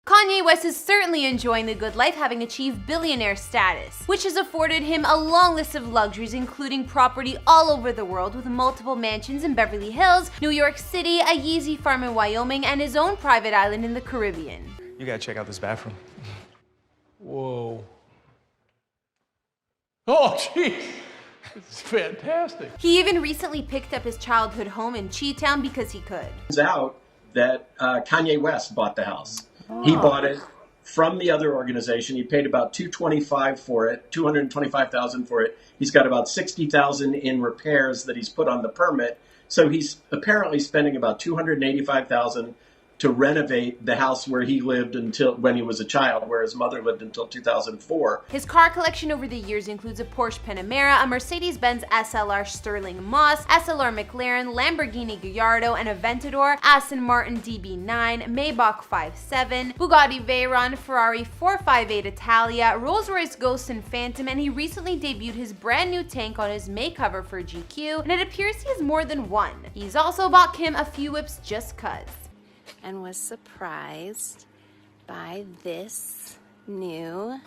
Kanye West is certainly enjoying the good life, having achieved billionaire status, which has afforded him a long list of luxuries, including property all over the world with multiple mansions in Beverly Hills, New York City, a Yeezy farm in Wyoming, and his own private island in the Caribbean. You gotta check out this bathroom. Whoa. Oh, jeez. It's fantastic. He even recently picked up his childhood home in Chi-Town because he could. Turns out that Kanye West bought the house. He bought it from the other organization. He paid about $225,000 for it, $225,000 for it. He's got about $60,000 in repairs that he's put on the permit. So he's apparently spending about $285,000 to renovate the house where he lived until when he was a child, where his mother lived until 2004. His car collection over the years includes a Porsche Panamera, a Mercedes-Benz SLR Sterling Moss, SLR McLaren, Lamborghini Gallardo, an Aventador, Aston Martin DB9, Maybach 5.7, Bugatti Veyron, Ferrari 458 Italia, Rolls-Royce Ghost and Phantom, and he recently debuted his brand new tank on his May cover for GQ, and it appears he has more than one. He's also bought Kim a few whips just cuz. And was surprised by this new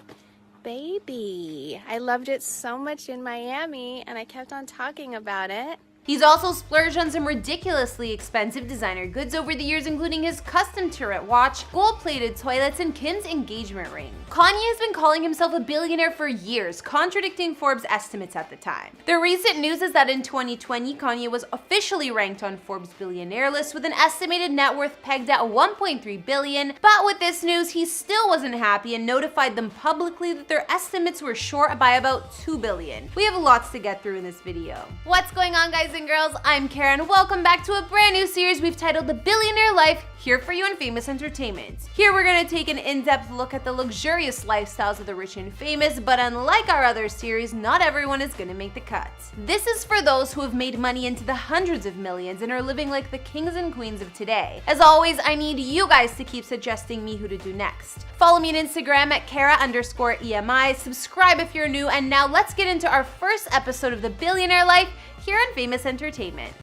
baby. I loved it so much in Miami and I kept on talking about it. He's also splurged on some ridiculously expensive designer goods over the years, including his custom turret watch, gold-plated toilets, and Kim's engagement ring. Kanye has been calling himself a billionaire for years, contradicting Forbes' estimates at the time. The recent news is that in 2020, Kanye was officially ranked on Forbes' billionaire list with an estimated net worth pegged at $1.3 billion, but with this news, he still wasn't happy and notified them publicly that their estimates were short by about $2 billion. We have lots to get through in this video. What's going on, guys and girls? I'm Kara. Welcome back to a brand new series we've titled The Billionaire Life, here for you in Famous Entertainment. Here we're gonna take an in-depth look at the luxurious lifestyles of the rich and famous, but unlike our other series, not everyone is gonna make the cut. This is for those who have made money into the hundreds of millions and are living like the kings and queens of today. As always, I need you guys to keep suggesting me who to do next. Follow me on Instagram at Kara_EMI, subscribe if you're new, and now let's get into our first episode of The Billionaire Life here on Famous Entertainment.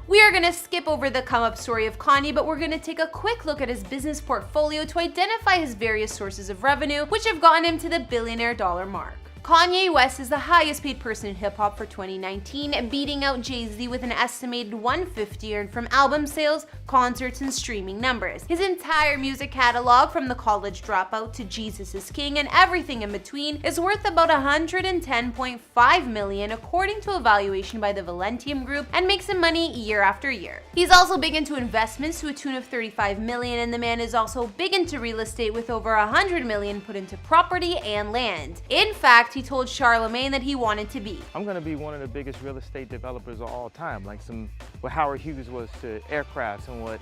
We are going to skip over the come-up story of Kanye, but we're going to take a quick look at his business portfolio to identify his various sources of revenue, which have gotten him to the billionaire dollar mark. Kanye West is the highest paid person in hip-hop for 2019, beating out Jay-Z with an estimated $150 earned from album sales, concerts, and streaming numbers. His entire music catalog, from The College Dropout to Jesus is King and everything in between, is worth about $110.5 million according to a valuation by the Valentium Group, and makes him money year after year. He's also big into investments to a tune of $35 million, and the man is also big into real estate with over $100 million put into property and land. In fact, he told Charlemagne that he wanted to be. I'm gonna be one of the biggest real estate developers of all time, like what Howard Hughes was to aircrafts and what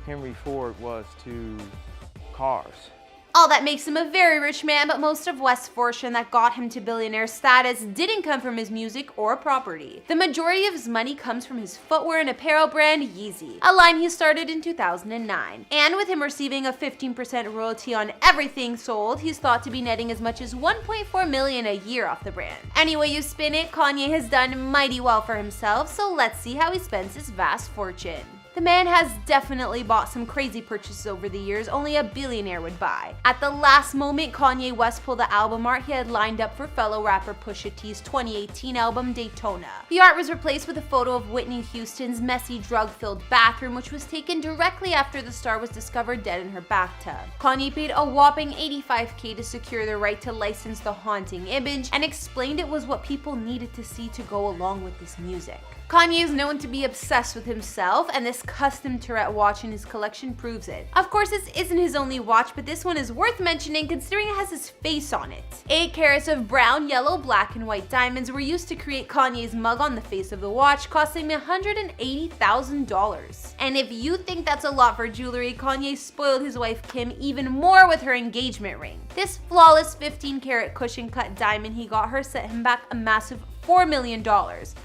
Henry Ford was to cars. All that makes him a very rich man, but most of West's fortune that got him to billionaire status didn't come from his music or property. The majority of his money comes from his footwear and apparel brand Yeezy, a line he started in 2009. And with him receiving a 15% royalty on everything sold, he's thought to be netting as much as $1.4 million a year off the brand. Any way you spin it, Kanye has done mighty well for himself, so let's see how he spends his vast fortune. The man has definitely bought some crazy purchases over the years only a billionaire would buy. At the last moment, Kanye West pulled the album art he had lined up for fellow rapper Pusha T's 2018 album Daytona. The art was replaced with a photo of Whitney Houston's messy, drug-filled bathroom, which was taken directly after the star was discovered dead in her bathtub. Kanye paid a whopping $85K to secure the right to license the haunting image and explained it was what people needed to see to go along with this music. Kanye is known to be obsessed with himself, and this custom turret watch in his collection proves it. Of course, this isn't his only watch, but this one is worth mentioning considering it has his face on it. 8 carats of brown, yellow, black, and white diamonds were used to create Kanye's mug on the face of the watch, costing $180,000. And if you think that's a lot for jewelry, Kanye spoiled his wife Kim even more with her engagement ring. This flawless 15-carat cushion-cut diamond he got her set him back a massive $4 million.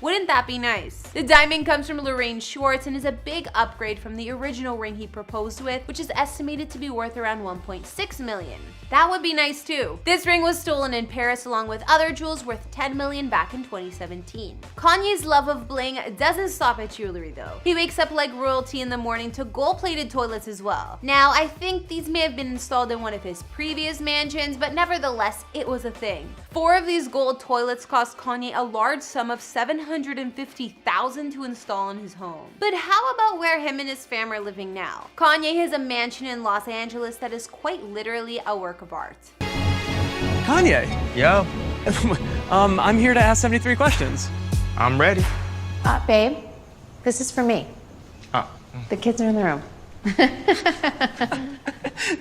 Wouldn't that be nice? The diamond comes from Lorraine Schwartz and is a big upgrade from the original ring he proposed with, which is estimated to be worth around $1.6 million. That would be nice too. This ring was stolen in Paris along with other jewels worth $10 million back in 2017. Kanye's love of bling doesn't stop at jewelry though. He wakes up like royalty in the morning to gold-plated toilets as well. Now, I think these may have been installed in one of his previous mansions, but nevertheless, it was a thing. 4 of these gold toilets cost Kanye a large sum of $750,000 to install in his home. But how about where him and his fam are living now? Kanye has a mansion in Los Angeles that is quite literally a work of art. Kanye. Yo, I'm here to ask 73 questions. I'm ready. Babe, this is for me. Oh. The kids are in the room.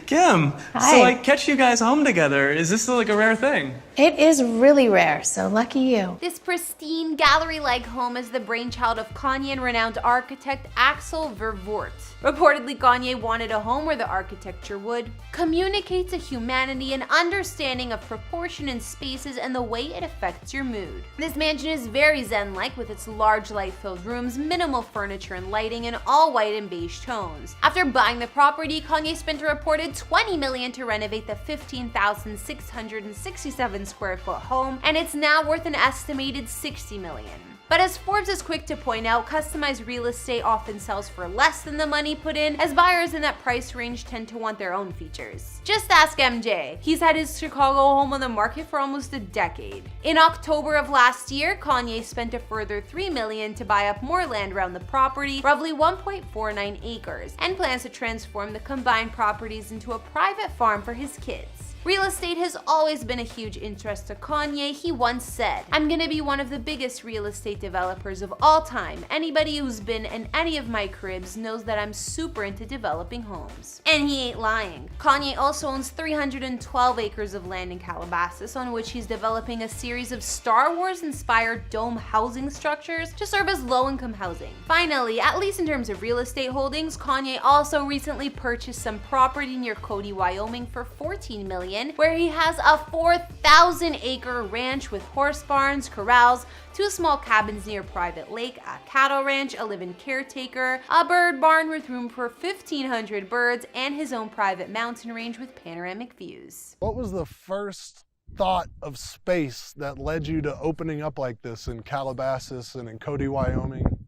Kim, Hi. so I catch you guys home together. Is this like a rare thing? It is really rare, so lucky you. This pristine, gallery-like home is the brainchild of Kanye and renowned architect Axel Vervoort. Reportedly, Kanye wanted a home where the architecture would communicate to humanity an understanding of proportion in spaces and the way it affects your mood. This mansion is very zen-like with its large light-filled rooms, minimal furniture and lighting, and all white and beige tones. After buying the property, Kanye spent a reported $20 million to renovate the 15,667 square foot home, and it's now worth an estimated $60 million. But as Forbes is quick to point out, customized real estate often sells for less than the money put in, as buyers in that price range tend to want their own features. Just ask MJ. He's had his Chicago home on the market for almost a decade. In October of last year, Kanye spent a further $3 million to buy up more land around the property, roughly 1.49 acres, and plans to transform the combined properties into a private farm for his kids. Real estate has always been a huge interest to Kanye. He once said, "I'm gonna be one of the biggest real estate developers of all time. Anybody who's been in any of my cribs knows that I'm super into developing homes." And he ain't lying. Kanye also owns 312 acres of land in Calabasas, on which he's developing a series of Star Wars-inspired dome housing structures to serve as low-income housing. Finally, at least in terms of real estate holdings, Kanye also recently purchased some property near Cody, Wyoming for $14 million, where he has a 4,000-acre ranch with horse barns, corrals, 2 small cabins near a private lake, a cattle ranch, a live-in caretaker, a bird barn with room for 1,500 birds, and his own private mountain range with panoramic views. What was the first thought of space that led you to opening up like this in Calabasas and in Cody, Wyoming?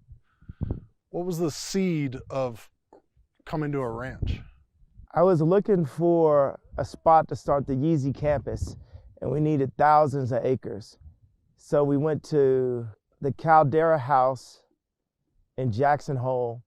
What was the seed of coming to a ranch? I was looking for a spot to start the Yeezy campus, and we needed thousands of acres. So we went to the Caldera House in Jackson Hole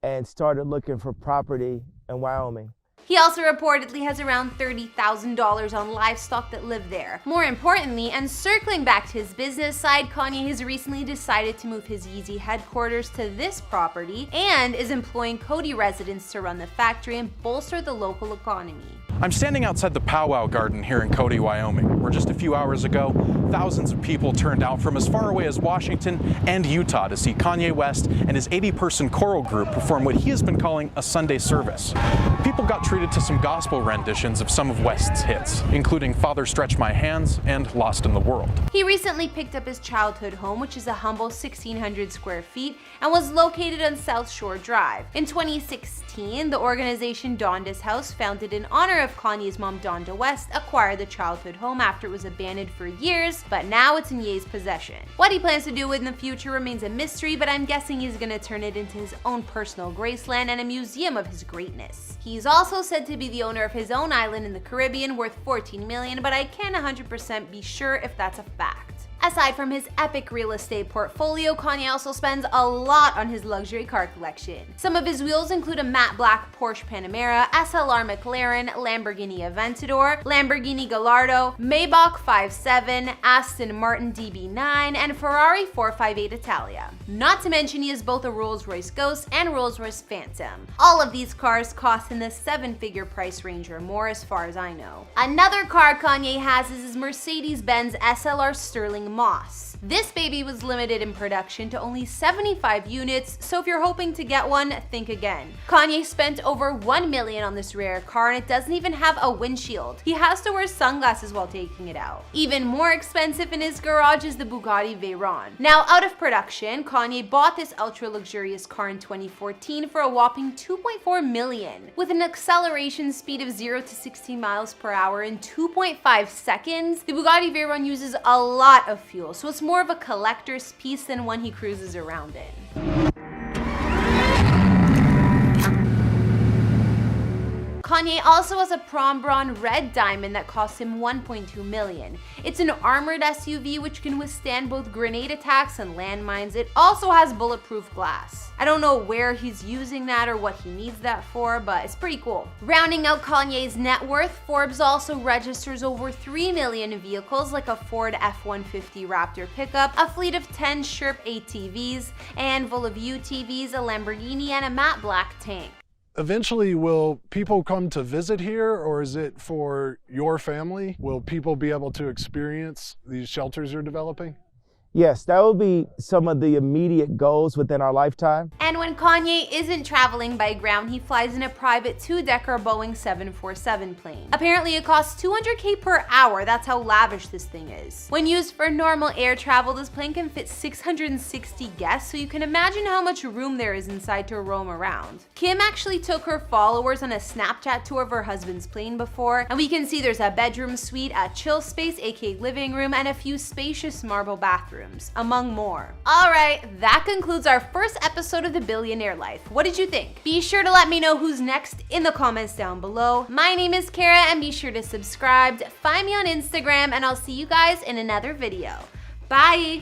and started looking for property in Wyoming. He also reportedly has around $30,000 on livestock that live there. More importantly, and circling back to his business side, Kanye has recently decided to move his Yeezy headquarters to this property and is employing Cody residents to run the factory and bolster the local economy. I'm standing outside the Powwow Garden here in Cody, Wyoming, where just a few hours ago, thousands of people turned out from as far away as Washington and Utah to see Kanye West and his 80-person choral group perform what he has been calling a Sunday service. People got treated to some gospel renditions of some of West's hits, including Father Stretch My Hands and Lost in the World. He recently picked up his childhood home, which is a humble 1,600 square feet and was located on South Shore Drive. In 2016, the organization Donda's House, founded in honor of Kanye's mom Donda West, acquired the childhood home after it was abandoned for years, but now it's in Ye's possession. What he plans to do in the future remains a mystery, but I'm guessing he's gonna turn it into his own personal Graceland and a museum of his greatness. He's also said to be the owner of his own island in the Caribbean worth $14 million, but I can't 100% be sure if that's a fact. Aside from his epic real estate portfolio, Kanye also spends a lot on his luxury car collection. Some of his wheels include a matte black Porsche Panamera, SLR McLaren, Lamborghini Aventador, Lamborghini Gallardo, Maybach 5.7, Aston Martin DB9, and Ferrari 458 Italia. Not to mention he has both a Rolls-Royce Ghost and Rolls-Royce Phantom. All of these cars cost in the 7-figure price range or more as far as I know. Another car Kanye has is his Mercedes-Benz SLR Sterling Moss. This baby was limited in production to only 75 units, so if you're hoping to get one, think again. Kanye spent over $1 million on this rare car and it doesn't even have a windshield. He has to wear sunglasses while taking it out. Even more expensive in his garage is the Bugatti Veyron. Now out of production, Kanye bought this ultra luxurious car in 2014 for a whopping $2.4 million. With an acceleration speed of 0 to 60 miles per hour in 2.5 seconds, the Bugatti Veyron uses a lot of fuel, so it's more of a collector's piece than one he cruises around in. Kanye also has a prom brawn red diamond that cost him $1.2 million. It's an armored SUV which can withstand both grenade attacks and landmines. It also has bulletproof glass. I don't know where he's using that or what he needs that for, but it's pretty cool. Rounding out Kanye's net worth, Forbes also registers over 3 million vehicles like a Ford F-150 Raptor pickup, a fleet of 10 Sherp ATVs, a handful of UTVs, a Lamborghini, and a matte black tank. Eventually, will people come to visit here, or is it for your family? Will people be able to experience these shelters you're developing? Yes, that will be some of the immediate goals within our lifetime. And when Kanye isn't traveling by ground, he flies in a private 2-decker Boeing 747 plane. Apparently it costs $200K per hour, that's how lavish this thing is. When used for normal air travel, this plane can fit 660 guests, so you can imagine how much room there is inside to roam around. Kim actually took her followers on a Snapchat tour of her husband's plane before, and we can see there's a bedroom suite, a chill space, aka living room, and a few spacious marble bathrooms, among more. Alright, that concludes our first episode of The Billionaire Life. What did you think? Be sure to let me know who's next in the comments down below. My name is Kara, and be sure to subscribe, find me on Instagram, and I'll see you guys in another video. Bye!